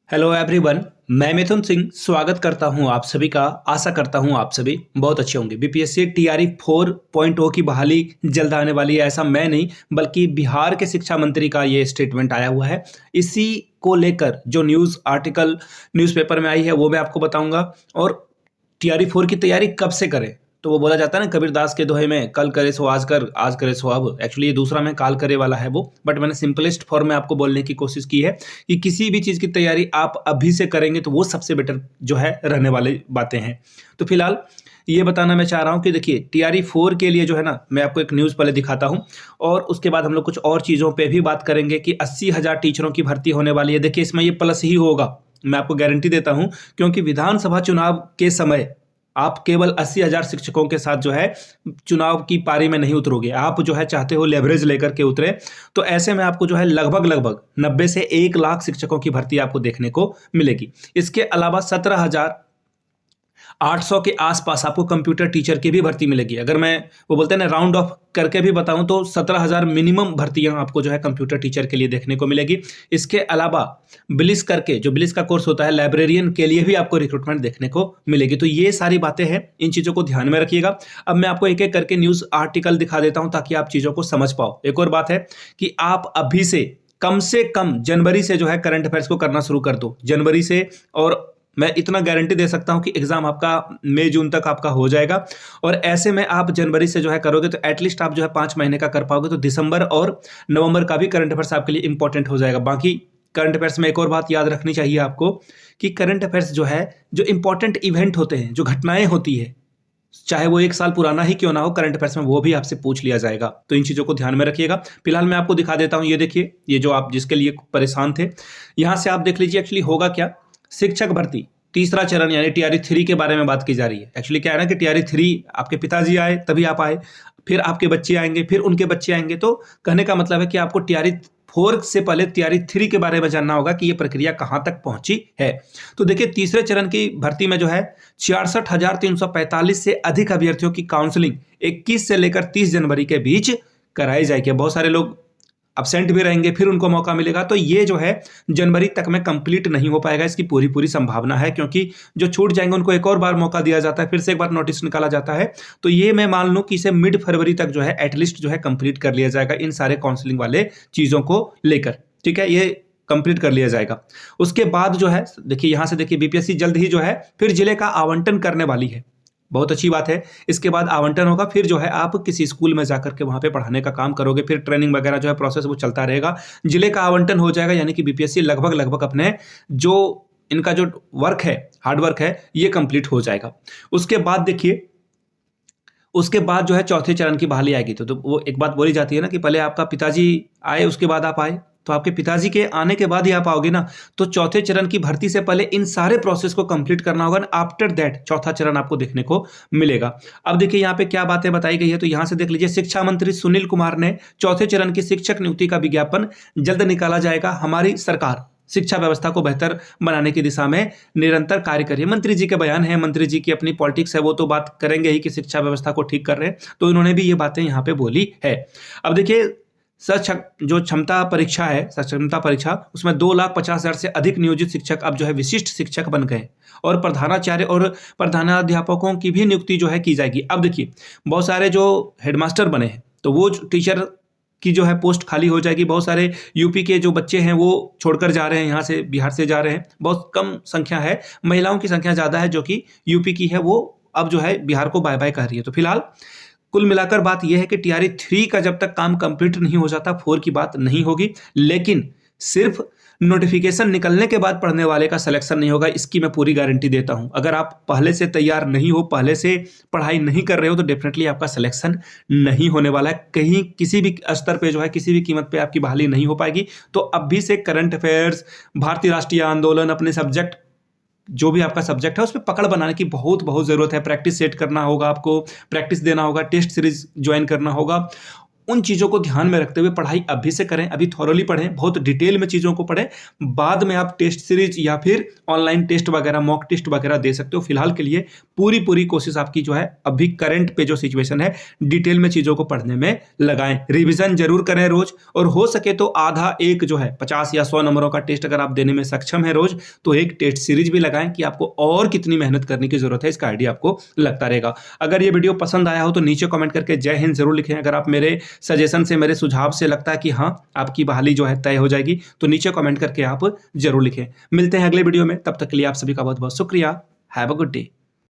Hello everyone. मैं मिथुन सिंह स्वागत करता हूं आप सभी का। आशा करता हूं आप सभी बहुत अच्छे होंगे। बीपीएससी टीआरई 4.0 की बहाली जल्द आने वाली है, ऐसा मैं नहीं बल्कि बिहार के शिक्षा मंत्री का ये स्टेटमेंट आया हुआ है। इसी को लेकर जो न्यूज़ आर्टिकल न्यूज़पेपर में आई है वो मैं आपको बताऊंगा। और टीआरई 4 की तैयारी कब से करें, तो वो बोला जाता है ना कबीर दास के दोहे में, कल करे सो आज कर, आज करे सो अब। एक्चुअली ये दूसरा में काल करे वाला है वो, बट मैंने सिंपलेस्ट फॉर्म में आपको बोलने की कोशिश की है कि किसी भी चीज़ की तैयारी आप अभी से करेंगे तो वो सबसे बेटर जो है रहने वाली बातें हैं। तो फिलहाल ये बताना मैं चाह रहा हूँ कि देखिए टीआरई 4 के लिए जो है ना, मैं आपको एक न्यूज़ पहले दिखाता हूँ और उसके बाद हम लोग कुछ और चीज़ों पे भी बात करेंगे कि 80,000 टीचरों की भर्ती होने वाली है। देखिए इसमें ये प्लस ही होगा, मैं आपको गारंटी देता हूँ, क्योंकि विधानसभा चुनाव के समय आप केवल 80,000 शिक्षकों के साथ जो है चुनाव की पारी में नहीं उतरोगे। आप जो है चाहते हो लेवरेज लेकर के उतरे, तो ऐसे में आपको जो है लगभग 90 से 1 लाख शिक्षकों की भर्ती आपको देखने को मिलेगी। इसके अलावा 17,800 के आसपास आपको कंप्यूटर टीचर की भी भर्ती मिलेगी। अगर मैं वो बोलते हैं ना राउंड ऑफ करके भी बताऊं तो 17,000 मिनिमम भर्तियां आपको जो है कंप्यूटर टीचर के लिए देखने को मिलेगी। इसके अलावा बिलिस करके जो बिलिस का कोर्स होता है लाइब्रेरियन के लिए भी आपको रिक्रूटमेंट देखने को मिलेगी। तो ये सारी बातें हैं, इन चीज़ों को ध्यान में रखिएगा। अब मैं आपको एक एक करके न्यूज़ आर्टिकल दिखा देता हूं ताकि आप चीज़ों को समझ पाओ। एक और बात है कि आप अभी से कम जनवरी से जो है करंट अफेयर्स को करना शुरू कर दो, जनवरी से। और मैं इतना गारंटी दे सकता हूं कि एग्जाम आपका मई जून तक आपका हो जाएगा। और ऐसे में आप जनवरी से जो है करोगे तो एटलीस्ट आप जो है 5 महीने का कर पाओगे, तो दिसंबर और नवंबर का भी करंट अफेयर्स आपके लिए इंपॉर्टेंट हो जाएगा। बाकी करंट अफेयर्स में एक और बात याद रखनी चाहिए आपको कि करंट अफेयर्स जो है, जो इंपॉर्टेंट इवेंट होते हैं, जो घटनाएं होती है, चाहे वो 1 साल पुराना ही क्यों ना हो, करंट अफेयर्स में वो भी आपसे पूछ लिया जाएगा। तो इन चीज़ों को ध्यान में रखिएगा। फिलहाल मैं आपको दिखा देता हूं, ये देखिए, ये जो आप जिसके लिए परेशान थे, यहां से आप देख लीजिए एक्चुअली होगा क्या। शिक्षक भर्ती तीसरा चरण यानी टीआरई 3 के बारे में बात की जा रही है। एक्चुअली क्या है ना कि टीआरई 3 आपके पिताजी आए तभी आप आए, फिर आपके बच्चे आएंगे, फिर उनके बच्चे आएंगे। तो कहने का मतलब है कि आपको टीआरई 4 से पहले टीआरई 3 के बारे में जानना होगा कि ये प्रक्रिया कहां तक पहुंची है। तो देखिए तीसरे चरण की भर्ती में जो है 66,345 से अधिक अभ्यर्थियों की काउंसलिंग 21 से लेकर 30 जनवरी के बीच कराई जाएगी। बहुत सारे लोग अब्सेंट भी रहेंगे, फिर उनको मौका मिलेगा। तो ये जो है जनवरी तक में कंप्लीट नहीं हो पाएगा, इसकी पूरी संभावना है, क्योंकि जो छूट जाएंगे उनको एक और बार मौका दिया जाता है, फिर से एक बार नोटिस निकाला जाता है। तो ये मैं मान लूं कि इसे मिड फरवरी तक जो है एटलीस्ट जो है कंप्लीट कर लिया जाएगा, इन सारे काउंसलिंग वाले चीज़ों को लेकर। ठीक है, ये कंप्लीट कर लिया जाएगा। उसके बाद जो है देखिए, यहां से देखिए बीपीएससी जल्द ही जो है फिर जिले का आवंटन करने वाली है। बहुत अच्छी बात है। इसके बाद आवंटन होगा, फिर जो है आप किसी स्कूल में जाकर के वहां पे पढ़ाने का काम करोगे, फिर ट्रेनिंग वगैरह जो है प्रोसेस वो चलता रहेगा। जिले का आवंटन हो जाएगा, यानी कि बीपीएससी लगभग अपने जो इनका जो वर्क है, हार्ड वर्क है, ये कंप्लीट हो जाएगा। उसके बाद देखिए, उसके बाद जो है चौथे चरण की बहाली आएगी। तो वो एक बात बोली जाती है ना कि पहले आपका पिताजी आए उसके बाद आप आए, तो आपके पिताजी के आने के बाद ही आप आओगे ना। तो चौथे चरण की भर्ती से पहले इन सारे प्रोसेस को कंप्लीट करना होगा, आफ्टर दैट चौथा चरण आपको देखने को मिलेगा। अब देखिए यहाँ पे क्या बातें बताई गई है, तो यहाँ से देख लीजिए, शिक्षा मंत्री सुनील कुमार ने चौथे चरण की शिक्षक नियुक्ति का विज्ञापन जल्द निकाला जाएगा। हमारी सरकार शिक्षा व्यवस्था को बेहतर बनाने की दिशा में निरंतर कार्य करिए। मंत्री जी के बयान है, मंत्री जी की अपनी पॉलिटिक्स है, वो तो बात करेंगे ही कि शिक्षा व्यवस्था को ठीक कर रहे हैं, तो इन्होंने भी ये बातें यहाँ पे बोली है। अब देखिए जो क्षमता परीक्षा है, सक्षमता परीक्षा, उसमें 2,50,000 से अधिक नियोजित शिक्षक अब जो है विशिष्ट शिक्षक बन गए, और प्रधानाचार्य और प्रधानाध्यापकों की भी नियुक्ति जो है की जाएगी। अब देखिए बहुत सारे जो हेडमास्टर बने हैं, तो वो टीचर की जो है पोस्ट खाली हो जाएगी। बहुत सारे यूपी के जो बच्चे हैं वो छोड़कर जा रहे हैं, यहाँ से बिहार से जा रहे हैं, बहुत कम संख्या है। महिलाओं की संख्या ज़्यादा है जो कि यूपी की है, वो अब जो है बिहार को बाय बाय कह रही है। तो फिलहाल कुल मिलाकर बात यह है कि टीआरई 3 का जब तक काम कंप्लीट नहीं हो जाता 4 की बात नहीं होगी। लेकिन सिर्फ नोटिफिकेशन निकलने के बाद पढ़ने वाले का सिलेक्शन नहीं होगा, इसकी मैं पूरी गारंटी देता हूं। अगर आप पहले से तैयार नहीं हो, पहले से पढ़ाई नहीं कर रहे हो, तो डेफिनेटली आपका सिलेक्शन नहीं होने वाला है। कहीं किसी भी स्तर पे जो है किसी भी कीमत पे आपकी बहाली नहीं हो पाएगी। तो अभी से करंट अफेयर्स, भारतीय राष्ट्रीय आंदोलन, अपने सब्जेक्ट जो भी आपका सब्जेक्ट है उस पर पकड़ बनाने की बहुत ज़रूरत है। प्रैक्टिस सेट करना होगा, आपको प्रैक्टिस देना होगा, टेस्ट सीरीज ज्वाइन करना होगा। उन चीज़ों को ध्यान में रखते हुए पढ़ाई अभी से करें, अभी थॉरोली पढ़ें, बहुत डिटेल में चीज़ों को पढ़ें। बाद में आप टेस्ट सीरीज या फिर ऑनलाइन टेस्ट वगैरह, मॉक टेस्ट वगैरह दे सकते हो। फिलहाल के लिए पूरी कोशिश आपकी जो है अभी करंट पे जो सिचुएशन है, डिटेल में चीज़ों को पढ़ने में लगाएं। रिविजन जरूर करें रोज, और हो सके तो आधा एक जो है 50 या 100 नंबरों का टेस्ट अगर आप देने में सक्षम है रोज, तो एक टेस्ट सीरीज भी लगाएं कि आपको और कितनी मेहनत करने की जरूरत है, इसका आइडिया आपको लगता रहेगा। अगर ये वीडियो पसंद आया हो तो नीचे कमेंट करके जय हिंद जरूर लिखें। अगर आप मेरे सजेशन से, मेरे सुझाव से लगता है कि हाँ आपकी बहाली जो है तय हो जाएगी, तो नीचे कमेंट करके आप जरूर लिखें। मिलते हैं अगले वीडियो में, तब तक के लिए आप सभी का बहुत बहुत शुक्रिया। Have a good day.